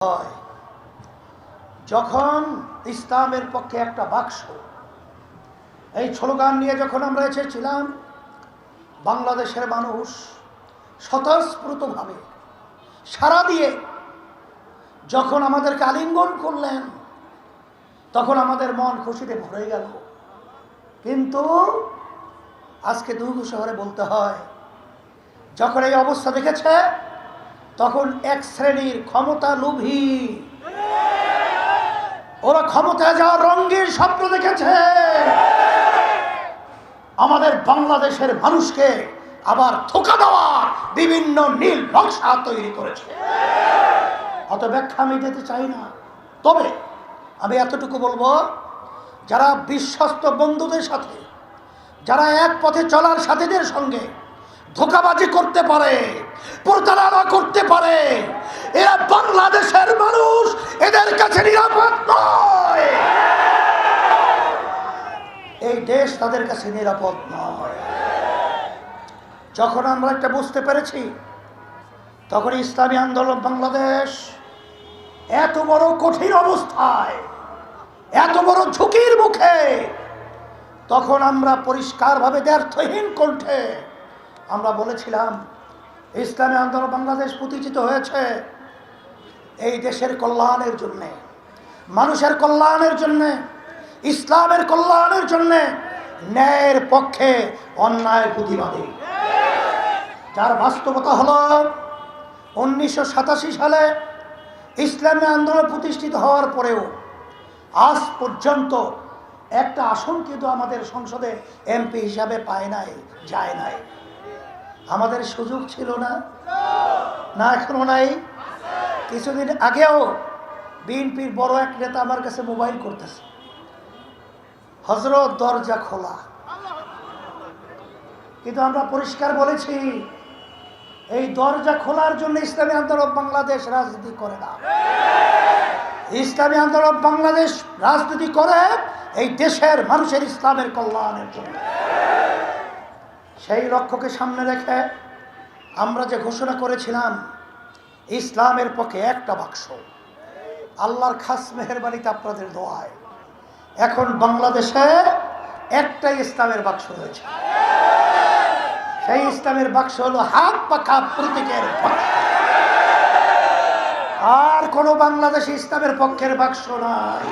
হয় যখন ইসলামের পক্ষে একটা বাক্স, এই স্লোগান নিয়ে যখন আমরা এসেছিলাম, বাংলাদেশের মানুষ স্বতঃস্ফূর্তভাবে সাড়া দিয়ে যখন আমাদেরকে আলিঙ্গন করলেন, তখন আমাদের মন খুশিতে ভরে গেল। কিন্তু আজকে দুর্গ শহরে বলতে হয়, যখন এই অবস্থা দেখেছে, তখন এক শ্রেণীর ক্ষমতা লোভী, ওরা ক্ষমতায় যাওয়ার রঙের স্বপ্ন দেখেছে, আমাদের বাংলাদেশের মানুষকে আবার ধোঁকা দেওয়ার বিভিন্ন নীল নকশা তৈরি করেছে। অত ব্যাখ্যা আমি দিতে চাই না, তবে আমি এতটুকু বলবো, যারা বিশ্বস্ত বন্ধুদের সাথে, যারা এক পথে চলার সাথীদের সঙ্গে ধোঁকাবাজি করতে পারে, প্রতারণা করতে পারে, এরা বাংলাদেশের মানুষ, এদের কাছে নিরাপদ নয়। এই দেশ তাদের কাছে নিরাপদ নয়। যখন আমরা একটা বুঝতে পেরেছি, তখন ইসলামী আন্দোলন বাংলাদেশ এত বড় কঠিন অবস্থায়, এত বড় ঝুঁকির মুখে, তখন আমরা পরিষ্কারভাবে দ্ব্যর্থহীন কণ্ঠে আমরা বলেছিলাম, ইসলামী আন্দোলন বাংলাদেশ প্রতিষ্ঠিত হয়েছে এই দেশের কল্যাণের জন্যে, মানুষের কল্যাণের জন্যে, ইসলামের কল্যাণের জন্যে, ন্যায়ের পক্ষে, অন্যায়ের প্রতিবাদে। যার বাস্তবতা হলো 1987 সালে ইসলামী আন্দোলন প্রতিষ্ঠিত হওয়ার পরেও আজ পর্যন্ত একটা আসন কিন্তু আমাদের সংসদে এমপি হিসাবে পায় নাই, যায় নাই। আমাদের সুযোগ ছিল না, না এখনো নাই। কিছুদিন আগেও বিএনপির বড় এক নেতা আমার কাছে মোবাইল করতেছে, হযরত দরজা খোলা। কিন্তু আমরা পরিষ্কার বলেছি, এই দরজা খোলার জন্য ইসলামী আন্দোলন বাংলাদেশ রাজনীতি করে না। ইসলামী আন্দোলন বাংলাদেশ রাজনীতি করে এই দেশের মানুষের ইসলামের কল্যাণের জন্য। সেই লক্ষ্যকে সামনে রেখে আমরা যে ঘোষণা করেছিলাম, ইসলামের পক্ষে একটা বাক্স, আল্লাহর খাস মেহেরবানিতে, আপনাদের দোয়ায় এখন বাংলাদেশে একটাই ইসলামের বাক্স রয়েছে। সেই ইসলামের বাক্স হলো হাত পাখা প্রতীকের বাক্স। আর কোনো বাংলাদেশে ইসলামের পক্ষের বাক্স নাই।